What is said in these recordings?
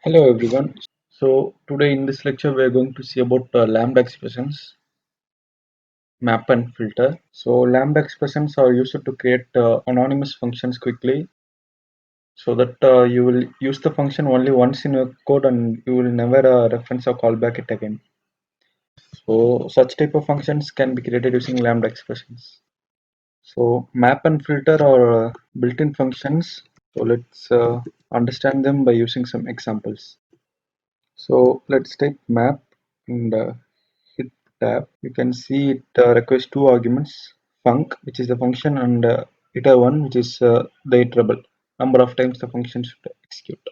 Hello everyone. So today in this lecture we are going to see about lambda expressions, map and filter. So lambda expressions are used to create anonymous functions quickly so that you will use the function only once in your code and you will never reference or call back it again. So such type of functions can be created using lambda expressions. So map and filter are built-in functions. So let's understand them by using some examples. So let's take map and hit tab. You can see it requires two arguments, func, which is the function, and iter1, which is the iterable number of times the function should execute.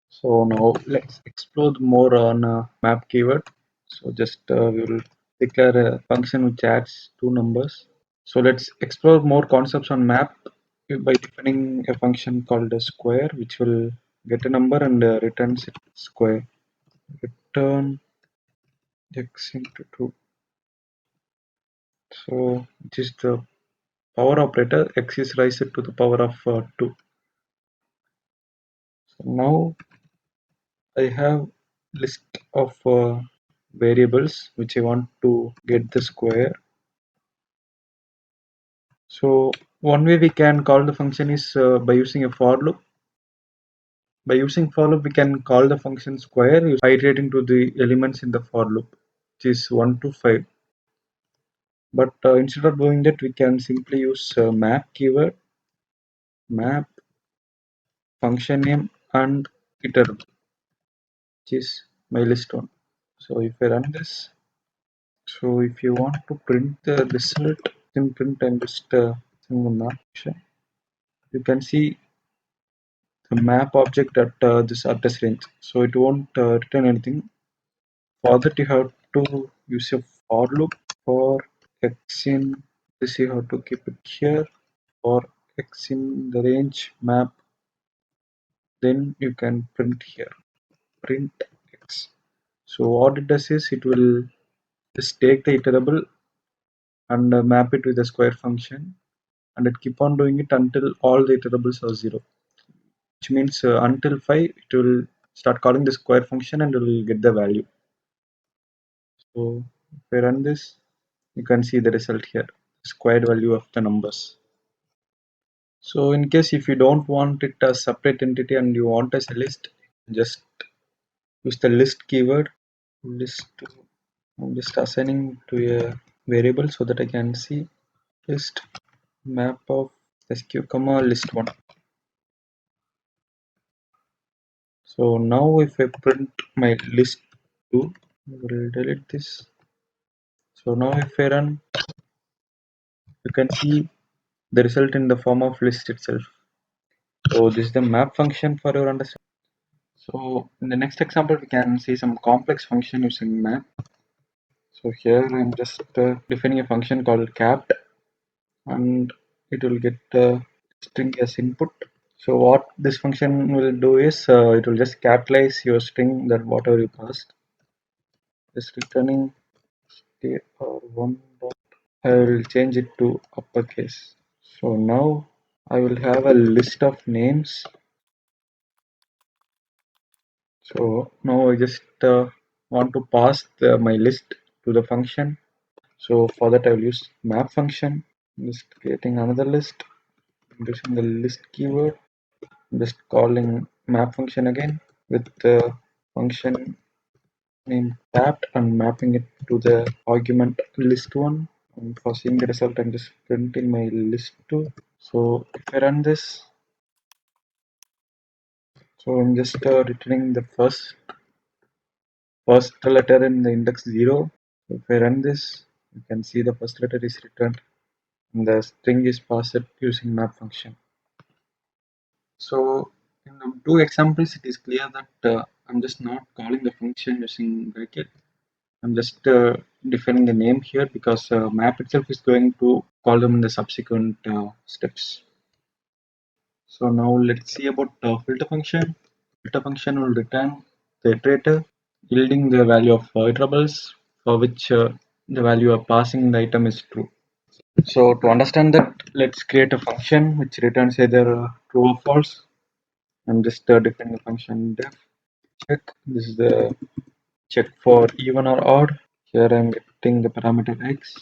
So now let's explore more on map keyword. So just we will declare a function which adds two numbers. So let's explore more concepts on map by defining a function called a square, which will get a number and returns it square. Return x into 2. So which is the power operator, x is raised to the power of 2. So now I have list of variables which I want to get the square. So one way we can call the function is by using a for loop. By using for loop we can call the function square by iterating to the elements in the for loop, which is 1 to 5. But instead of doing that we can simply use map keyword, map function name and iterable, which is my list one. So if I run this, so if you want to print the result, then print and just send the map function. You can see the map object at this address range. So it won't return anything. For that you have to use a for loop for x in this you have to keep it here for x in the range map, then you can print here print x. So what it does is it will just take the iterable and map it with a square function, and it keep on doing it until all the iterables are 0, which means until 5 it will start calling the square function and it will get the value. So if I run this, you can see the result here, squared value of the numbers. So in case if you don't want it as separate entity and you want as a list, just use the list keyword. List, I'm just assigning to a variable so that I can see list map of sq comma list one. So now if I print my list 2, I will delete this. So now if I run, you can see the result in the form of list itself. So this is the map function for your understanding. So in the next example, we can see some complex function using map. So here I'm just defining a function called capped, and it will get the string as input. So what this function will do is it will just capitalize your string that whatever you passed, just returning one dot. I will change it to uppercase. So now I will have a list of names. So now I just want to pass my list to the function. So for that I will use map function. Just creating another list using the list keyword. Just calling map function again with the function name tapped and mapping it to the argument list one. And for seeing the result, I'm just printing my list two. So if I run this, so I'm just returning the first letter in the index 0. So if I run this, you can see the first letter is returned and the string is passed using map function. So in the two examples, it is clear that I'm just not calling the function using bracket. I'm just defining the name here because map itself is going to call them in the subsequent steps. So now let's see about filter function. Filter function will return the iterator yielding the value of iterables for which the value of passing the item is true. So to understand that, let's create a function which returns either true or false. I'm just defining the function def check. This is the check for even or odd. Here I'm getting the parameter x.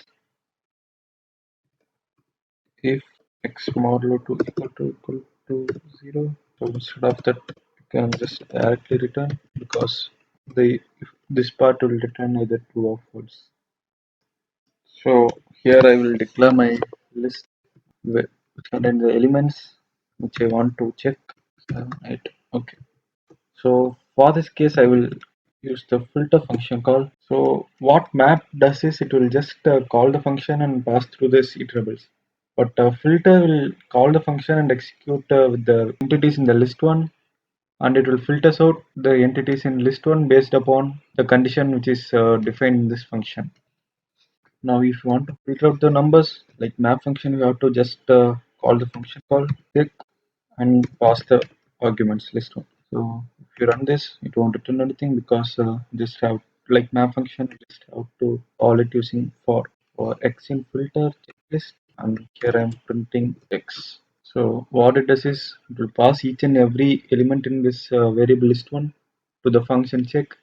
If x modulo 2 equal to 0, so instead of that you can just directly return, because the if this part will return either true or false. So here I will declare my list which contains the elements which I want to check. 8. Okay. So for this case, I will use the filter function call. So what map does is it will just call the function and pass through this iterables. But filter will call the function and execute with the entities in the list one, and it will filters out the entities in list one based upon the condition which is defined in this function. Now, if you want to filter out the numbers like map function, you have to just call the function call click and pass the arguments list one. So if you run this, it won't return anything because just have like map function, you just have to call it using for x in filter checklist, and here I'm printing x. So what it does is it will pass each and every element in this variable list one to the function check,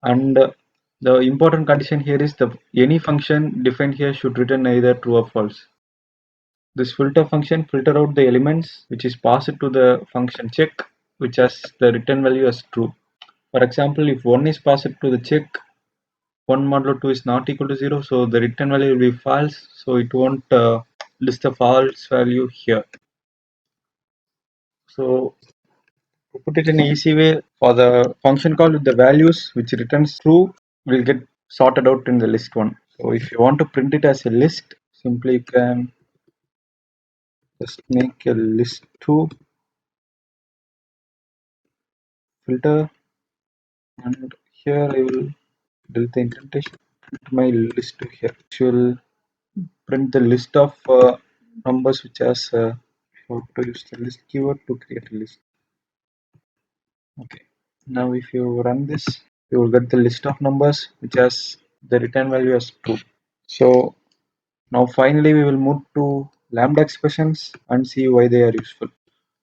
and the important condition here is the any function defined here should return either true or false. This filter function filter out the elements which is passed to the function check, which has the return value as true. For example, if 1 is passed to the check, 1 modulo 2 is not equal to 0, so the return value will be false, so it won't list the false value here. So to put it in an easy way, for the function call with the values which returns true will get sorted out in the list one. So if you want to print it as a list, simply you can just make a list 2 filter, and here I will delete the indentation, print my list 2 here, which will print the list of numbers which has how to use the list keyword to create a list. Okay, now if you run this, you will get the list of numbers which has the return value as true. So now finally we will move to lambda expressions and see why they are useful.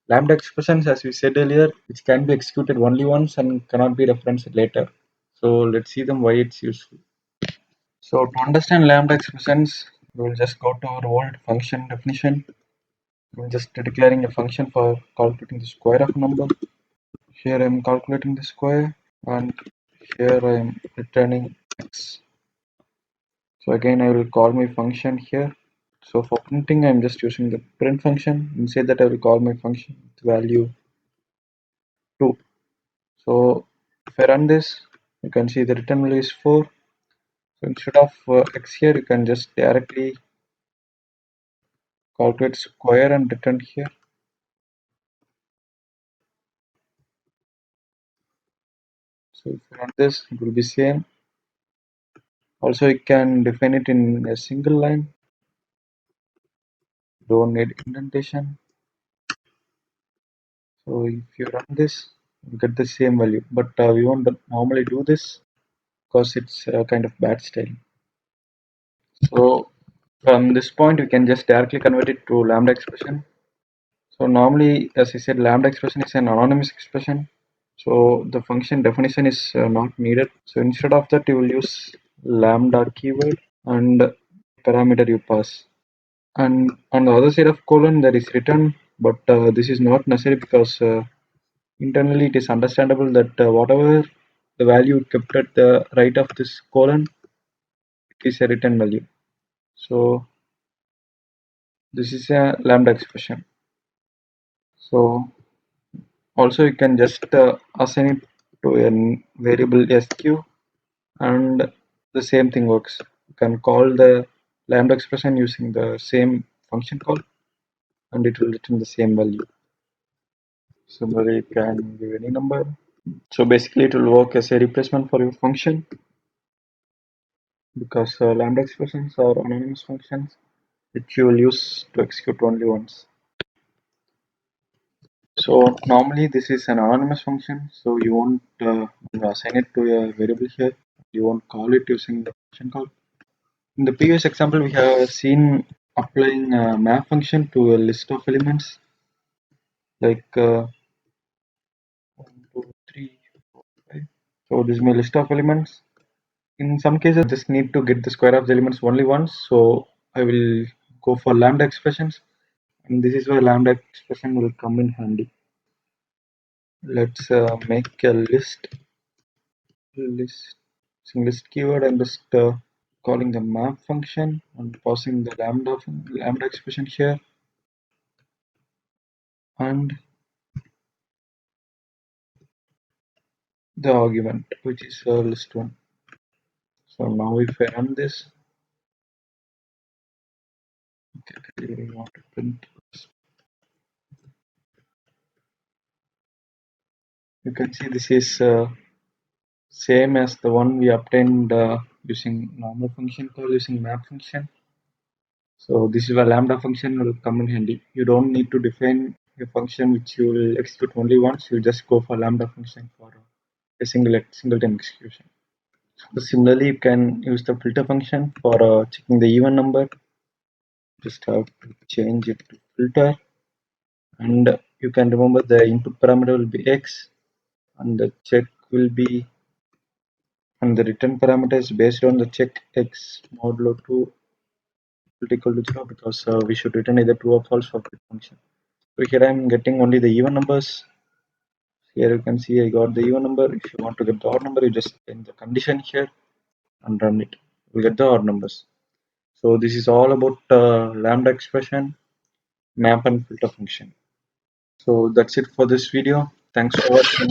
Lambda expressions, as we said earlier, which can be executed only once and cannot be referenced later. So let's see them why it's useful. So to understand lambda expressions, we will just go to our old function definition. I'm just declaring a function for calculating the square of a number. Here I'm calculating the square, and here I'm returning x. So again I will call my function here. So for printing I'm just using the print function. Inside that I will call my function with value 2. So if I run this, you can see the return value is 4. So instead of x here, you can just directly calculate square and return here. So if you run this, it will be same. Also, you can define it in a single line. Don't need indentation. So if you run this, you get the same value. But we won't normally do this because it's kind of bad style. So from this point, we can just directly convert it to lambda expression. So normally, as I said, lambda expression is an anonymous expression. So the function definition is not needed. So instead of that, you will use lambda keyword and parameter you pass. And on the other side of colon, there is return, but this is not necessary because internally it is understandable that whatever the value kept at the right of this colon, it is a return value. So this is a lambda expression. So also you can just assign it to a variable sq, and the same thing works. You can call the lambda expression using the same function call, and it will return the same value. Similarly, you can give any number. So basically it will work as a replacement for your function, because lambda expressions are anonymous functions which you will use to execute only once. So normally this is an anonymous function, so you won't assign it to a variable here. You won't call it using the function call. In the previous example, we have seen applying a map function to a list of elements. Like So this is my list of elements. In some cases, just need to get the square of the elements only once. So I will go for lambda expressions, and this is where lambda expression will come in handy. Let's make a list list keyword. I'm just calling the map function and passing the lambda expression here, and the argument, which is list one. So now if I run this, okay, we want to print. You can see this is same as the one we obtained using normal function call using map function. So this is where lambda function will come in handy. You don't need to define a function which you will execute only once. You just go for lambda function for a single time execution. So similarly, you can use the filter function for checking the even number. Just have to change it to filter, and you can remember the input parameter will be x, and the check will be, and the return parameter is based on the check x modulo 2 equal to 0, because we should return either true or false for the function. So here I'm getting only the even numbers. Here you can see I got the even number. If you want to get the odd number, you just change the condition here and run it. You get the odd numbers. So this is all about lambda expression, map and filter function. So that's it for this video. Thanks for watching.